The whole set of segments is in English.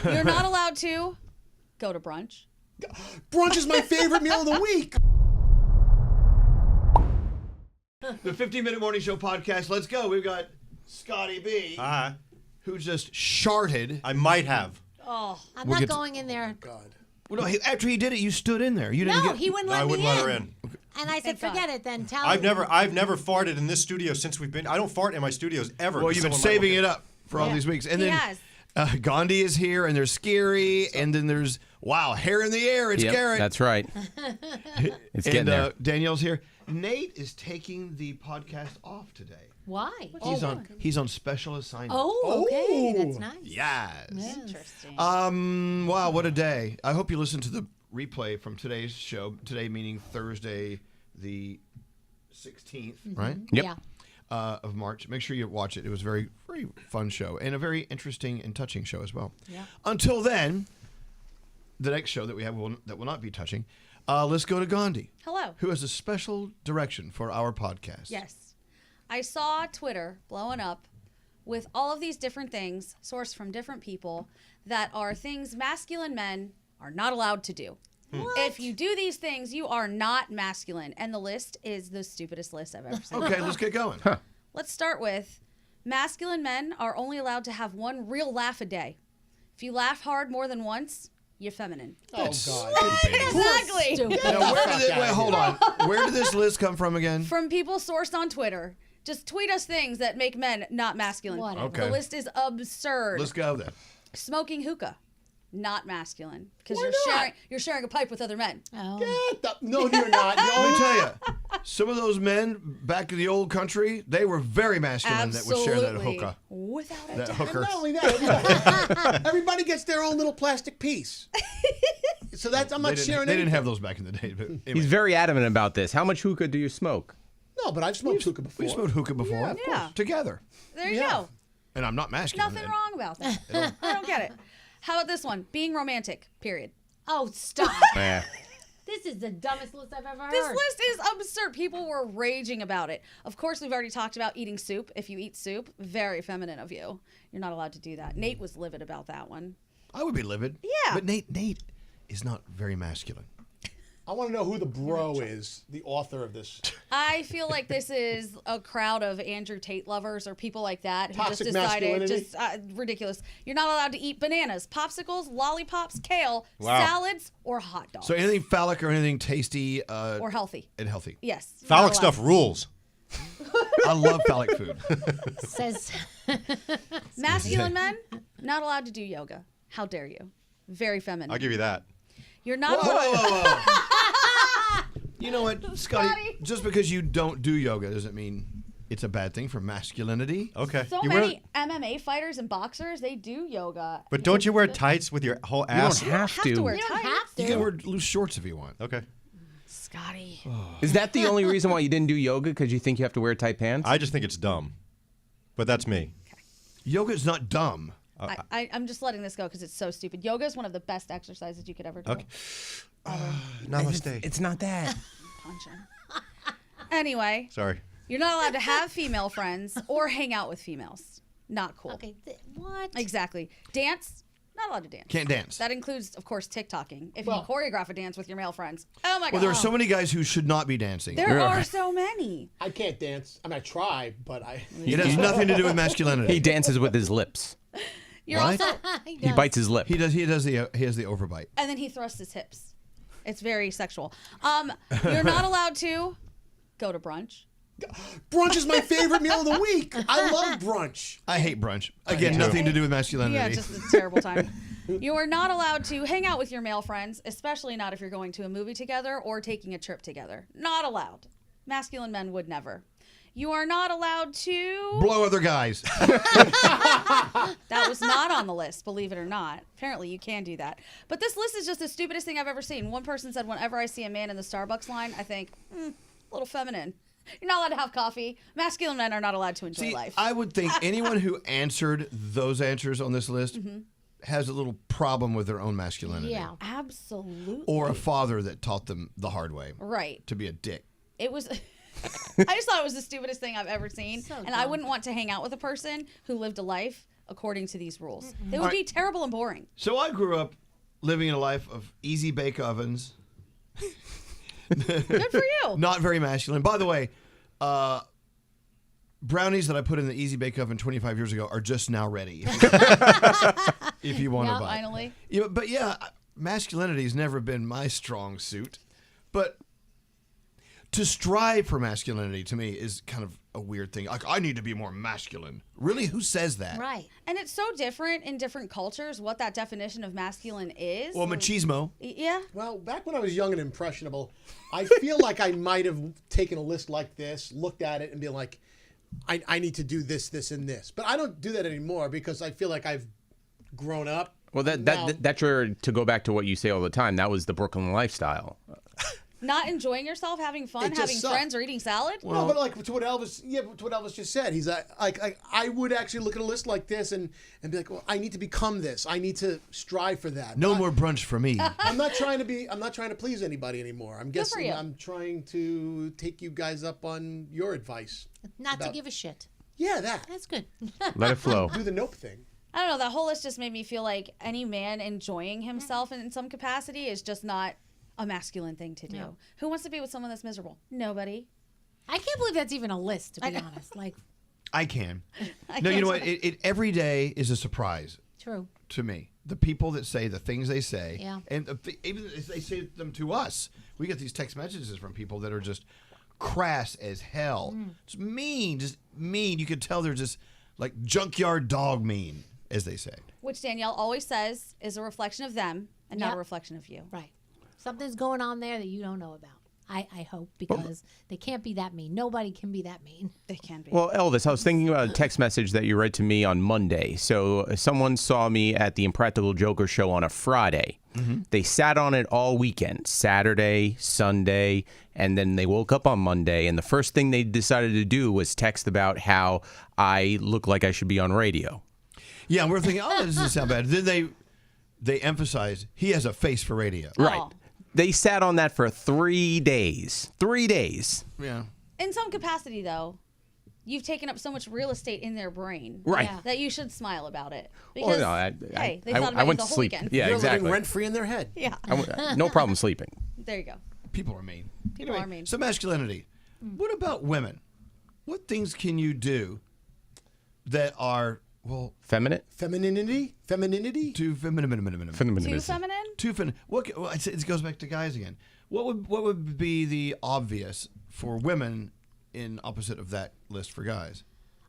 You're not allowed to go to brunch. Brunch is my favorite meal of the week. The 15-Minute Morning Show podcast. Let's go. We've got Scotty B, Hi. who just sharted. I might have. Oh, I'm not going in there. God. Well, no, after he did it, you stood in there. You didn't No, get. he wouldn't let I me wouldn't let her in. And I said, Thank forget God. it then. Tell I've him. never farted in this studio since we've been. I don't fart in my studios ever. Well, you've been saving it up for all these weeks, and He then has. Gandhi is here, and there's Scary, and then there's hair in the air. It's Garrett. That's right. It's getting and there. Danielle's here. Nate is taking the podcast off today. Why? He's on special assignment. Oh, okay. That's nice. Yes. Interesting. Wow, what a day. I hope you listened to the replay from today's show. Today meaning Thursday the 16th, right? Yep. Yeah. Of March. Make sure you watch it. It was a very, very fun show and a very interesting and touching show as well. Yeah. Until then, the next show that we have that will not be touching, let's go to Gandhi. Hello. Who has a special direction for our podcast. Yes. I saw Twitter blowing up with all of these different things sourced from different people that are things masculine men are not allowed to do. If you do these things, you are not masculine. And the list is the stupidest list I've ever seen. Okay, let's get going. Let's start with masculine men are only allowed to have one real laugh a day. If you laugh hard more than once, you're feminine. Oh, God. Exactly. Stupid. Now, hold on. Where did this list come from again? From people sourced on Twitter. Just tweet us things that make men not masculine. Whatever. Okay. The list is absurd. Let's go then. Smoking hookah, not masculine, because Why you're sharing a pipe with other men. Oh. No, you're not. Let me No. tell you, some of those men back in the old country, they were very masculine that would share that hookah. Without a That doubt. hooker. Not only that, everybody gets their own little plastic piece. So I'm not sharing They anything. didn't have those back in the day. But anyway. He's very adamant about this. How much hookah do you smoke? No, but I've smoked hookah before. We smoked hookah before. Yeah, of Yeah. course. There Together. you go. And I'm not masculine. Nothing then. wrong about that. I don't get it. How about this one? Being romantic, period. Oh, stop. Eh. This is the dumbest list I've ever heard. This list is absurd. People were raging about it. Of course, we've already talked about eating soup. If you eat soup, very feminine of you. You're not allowed to do that. Nate was livid about that one. I would be livid. Yeah. But Nate is not very masculine. I want to know who the bro is, the author of this. I feel like this is a crowd of Andrew Tate lovers or people like that who Toxic just decided, masculinity? ridiculous. You're not allowed to eat bananas, popsicles, lollipops, kale, Wow. salads, or hot dogs. So anything phallic or anything tasty or healthy. and healthy. Yes. not Phallic allowed. stuff rules. I love phallic food. Says Masculine men, not allowed to do yoga. How dare you? Very feminine. I'll give you that. You're not Whoa, allowed. whoa, whoa. You know what, Scotty? Scotty. Just because you don't do yoga doesn't mean it's a bad thing for masculinity. Okay. So You many MMA fighters and boxers, they do yoga. But don't you wear tights with your whole ass? don't have have to wear you don't tights. have You to. can wear loose shorts if you want. Okay. Scotty. Is that the only reason why you didn't do yoga? Because you think you have to wear tight pants? I just think it's dumb. But that's me. Yoga is not dumb. I'm just letting this go because it's so stupid. Yoga is one of the best exercises you could ever do. Okay. Namaste. It's not that. Punch him. Anyway, Sorry. you're not allowed to have female friends or hang out with females. Not cool. Okay, what? Exactly. Dance, not allowed to dance. Can't dance. That includes, of course, TikToking. If Well- you choreograph a dance with your male friends. Oh my God. Well, there are so many guys who should not be dancing. There are so many. I can't dance. I mean, I try, but I. It has nothing to do with masculinity. He dances with his lips. You're What? also, He bites his lip. He has the overbite. and then he thrusts his hips. It's very sexual. You're not allowed to go to brunch. Brunch is my favorite meal of the week. I love brunch. I hate brunch. Again, nothing to do with masculinity. Yeah, just a terrible time. You are not allowed to hang out with your male friends, especially not if you're going to a movie together or taking a trip together. Not allowed. Masculine men would never. You are not allowed to... Blow other guys. That was not on the list, believe it or not. Apparently, you can do that. But this list is just the stupidest thing I've ever seen. One person said, whenever I see a man in the Starbucks line, I think, a little feminine. You're not allowed to have coffee. Masculine men are not allowed to enjoy See, life. I would think anyone who answered those answers on this list has a little problem with their own masculinity. Yeah. Absolutely. Or a father that taught them the hard way Right. to be a dick. It was... I just thought it was the stupidest thing I've ever seen. So and I dumb. wouldn't want to hang out with a person who lived a life according to these rules. They would be terrible and boring. So I grew up living in a life of easy bake ovens. Good for you. Not very masculine. By the way, brownies that I put in the easy bake oven 25 years ago are just now ready. If you want to buy. Finally. Yeah, but yeah, masculinity has never been my strong suit. But to strive for masculinity to me is kind of a weird thing. Like, I need to be more masculine. Really? Who says that? Right. And it's so different in different cultures what that definition of masculine is. Well, machismo. Yeah. Well, back when I was young and impressionable, I feel like I might have taken a list like this, looked at it, and been like, I need to do this, this, and this. But I don't do that anymore because I feel like I've grown up. Well, that's to go back to what you say all the time. That was the Brooklyn lifestyle. Not enjoying yourself, having fun, It just having sucked. friends, or eating salad? No, but like to what Elvis just said. He's like I would actually look at a list like this and be like, well, I need to become this. I need to strive for that. No But more brunch for me. I'm not trying to please anybody anymore. I'm for guessing you. I'm trying to take you guys up on your advice. Not to About- give a shit. Yeah, that. That's good. Let it flow. Do the nope thing. I don't know. That whole list just made me feel like any man enjoying himself in some capacity is just not a masculine thing to do. No. Who wants to be with someone that's miserable? Nobody. I can't believe that's even a list, to be honest. Like, I can. No, you know what? It every day is a surprise true. to me. The people that say the things they say, Yeah. and even if they say them to us, we get these text messages from people that are just crass as hell. Just mean. You could tell they're just like junkyard dog mean, as they say. Which Danielle always says is a reflection of them and not Yep. a reflection of you. Right. Something's going on there that you don't know about. I hope, because they can't be that mean. Nobody can be that mean. They can be. Well, Elvis, I was thinking about a text message that you read to me on Monday. So someone saw me at the Impractical Joker show on a Friday. They sat on it all weekend, Saturday, Sunday, and then they woke up on Monday, and the first thing they decided to do was text about how I look like I should be on radio. Yeah, we're thinking, oh, that doesn't sound bad. Then they emphasize he has a face for radio. Right. Oh. They sat on that for 3 days. 3 days. Yeah. In some capacity, though, you've taken up so much real estate in their brain Right. Yeah. that you should smile about it. Well, Because, no, hey, they I thought about went it the to whole sleep. weekend. Yeah, You're exactly. living rent free in their head. Yeah. No problem sleeping. There you go. People are mean. People are mean. So masculinity. What about women? What things can you do that are, well, Feminine? Femininity. too feminine? Too Femininity. feminine? Too feminine. Well, it goes back to guys again. What would be the obvious for women in opposite of that list for guys?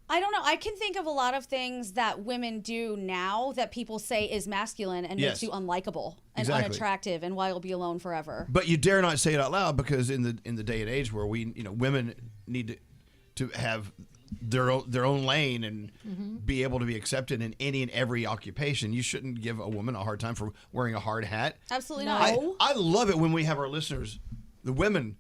I don't know. I can think of a lot of things that women do now that people say is masculine and Yes. makes you unlikable and Exactly. unattractive and why you'll be alone forever. But you dare not say it out loud because in the day and age where women need to have their own lane and be able to be accepted in any and every occupation, you shouldn't give a woman a hard time for wearing a hard hat. Absolutely No. not. I love it when we have our listeners, the women,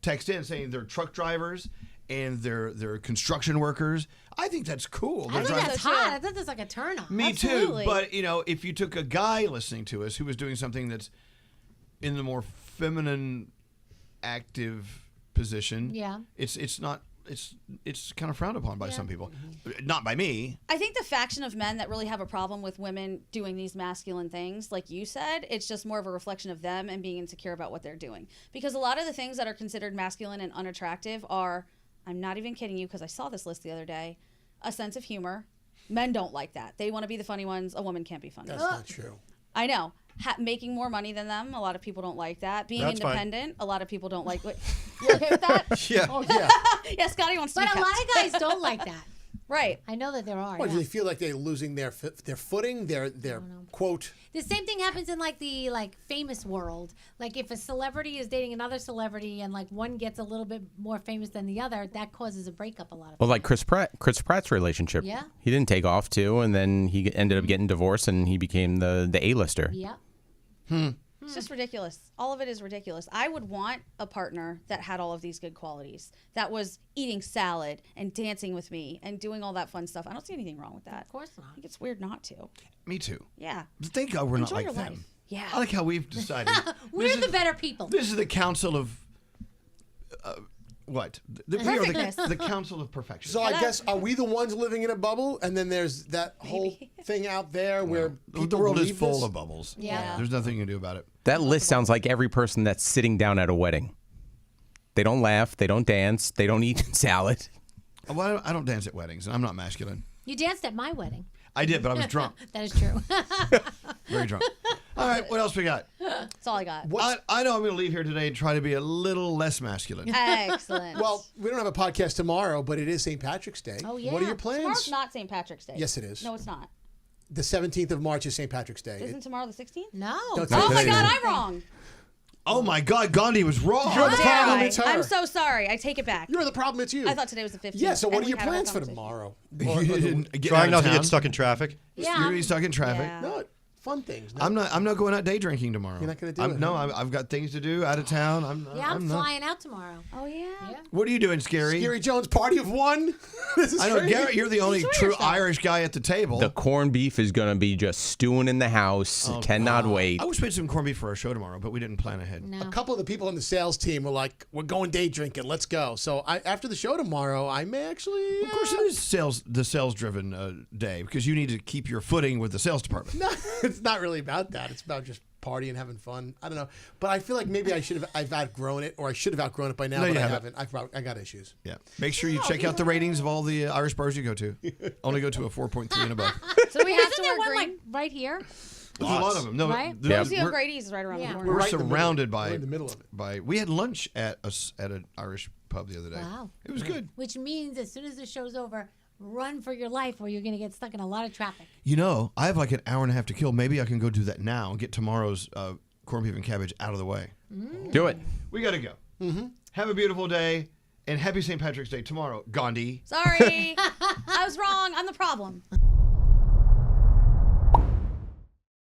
text in saying they're truck drivers and they're construction workers. I think that's cool. I They're think driving- that's so true. hot. I think that's like a turn on. Me Absolutely. too. But if you took a guy listening to us who was doing something that's in the more feminine, active position, Yeah. it's not. It's kind of frowned upon by some people, not by me. I think the faction of men that really have a problem with women doing these masculine things, like you said, it's just more of a reflection of them and being insecure about what they're doing. Because a lot of the things that are considered masculine and unattractive are, I'm not even kidding you because I saw this list the other day, a sense of humor. Men don't like that. They want to be the funny ones. A woman can't be funny. That's not true. I know. Making more money than them, a lot of people don't like that. Being That's fine. independent, a lot of people don't like. You okay with that? Yeah. Oh yeah. Yeah, Scotty wants to But be a lot kept. of guys don't like that. Right. I know that there are. What, yeah. do they feel like they're losing their footing? Their quote. The same thing happens in like the famous world. Like if a celebrity is dating another celebrity and like one gets a little bit more famous than the other, that causes a breakup a lot of Well, like Chris Pratt's relationship. Yeah. He didn't take off too, and then he ended up getting divorced, and he became the A-lister. Yeah. It's just ridiculous. All of it is ridiculous. I would want a partner that had all of these good qualities, that was eating salad and dancing with me and doing all that fun stuff. I don't see anything wrong with that. Of course not. I think it's weird not to. Me too. Yeah. Thank God we're Enjoy not your like them. life. Yeah. I like how we've decided. We're This the is- better people. This is the council of What? We are Perfectness. the council of perfection. So I guess, are we the ones living in a bubble? And then there's that whole thing out there where people the world is believe full this? of bubbles. Yeah. There's nothing you can do about it. That list sounds like every person that's sitting down at a wedding. They don't laugh. They don't dance. They don't eat salad. Well, I don't dance at weddings, and I'm not masculine. You danced at my wedding. I did, but I was drunk. That is true. Very drunk. All right, what else we got? That's all I got. I know I'm going to leave here today and try to be a little less masculine. Excellent. Well, we don't have a podcast tomorrow, but it is St. Patrick's Day. Oh, yeah. What are your plans? Tomorrow's not St. Patrick's Day. Yes, it is. No, it's not. The 17th of March is St. Patrick's Day. Isn't tomorrow the 16th? No. Don't Oh say my that. God, I'm wrong. Oh my God, Gandhi was wrong. You're the Dare problem, I? it's her. I'm so sorry. I take it back. You're the problem, it's you. I thought today was the 15th. Yeah, so what and are we your had our plans for conversation. tomorrow? You didn't get Trying out not of to town? get stuck in traffic. Yeah. You're stuck in traffic. Yeah. No, fun things. No. I'm not going out day drinking tomorrow. You're not gonna do it, No, huh? I've got things to do out of town. I'm I'm not. flying out tomorrow. Oh, yeah. Yeah. What are you doing, Scary? Scary Jones party of one. This is I know, crazy. Garrett, you're the only Enjoy true yourself. Irish guy at the table. The corned beef is going to be just stewing in the house. Cannot wait. I wish we had some corned beef for our show tomorrow, but we didn't plan ahead. No. A couple of the people on the sales team were like, "We're going day drinking. Let's go." So after the show tomorrow, I may actually. Of course, it is the sales-driven day because you need to keep your footing with the sales department. No, it's not really about that. It's about just partying, having fun. I don't know, but I feel like maybe I've outgrown it, or I should have outgrown it by now, No, but you I haven't. haven't. I got issues. Yeah. Make sure you check out the ratings of all the Irish bars you go to. Only go to a 4.3 and above. So we have Isn't to there wear one green. like right here? There's a lot of them. No, Right? Yeah. Lucy we're, O'Grady's is right around Yeah. the corner. we're right in the middle. surrounded by. We're in the middle of it. We had lunch at an Irish pub the other day. Wow. It was good. Which means as soon as the show's over, run for your life or you're going to get stuck in a lot of traffic. You know, I have like an hour and a half to kill. Maybe I can go do that now and get tomorrow's corned beef and cabbage out of the way. Do it. We got to go. Mm-hmm. Have a beautiful day and happy St. Patrick's Day tomorrow, Gandhi. Sorry. I was wrong. I'm the problem.